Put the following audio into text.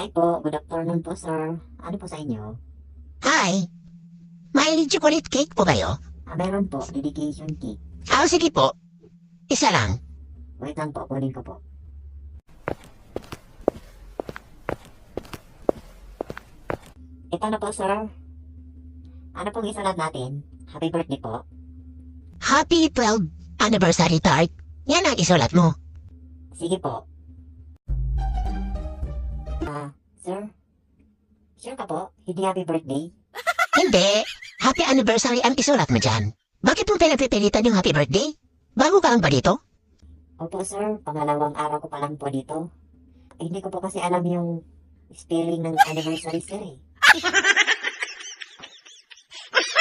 Hi po, good afternoon po sir. Ano po sa inyo? Hi, may chocolate cake po kayo? Meron po, dedication cake. Sige po. Isa lang. Wait lang po, kunin ko po. Ito na po sir. Ano pong isulat natin? Happy birthday po. Happy 12th anniversary tart. Yan ang isulat mo. Sige po. Sir? Sure ka po? Hindi happy birthday? Hindi. Happy anniversary ang isulat mo dyan. Bakit mo pinagpipilitan yung happy birthday? Bago ka lang ba dito? Opo sir, pangalawang araw ko pa lang po dito. Hindi ko po kasi alam yung spelling ng anniversary sir eh.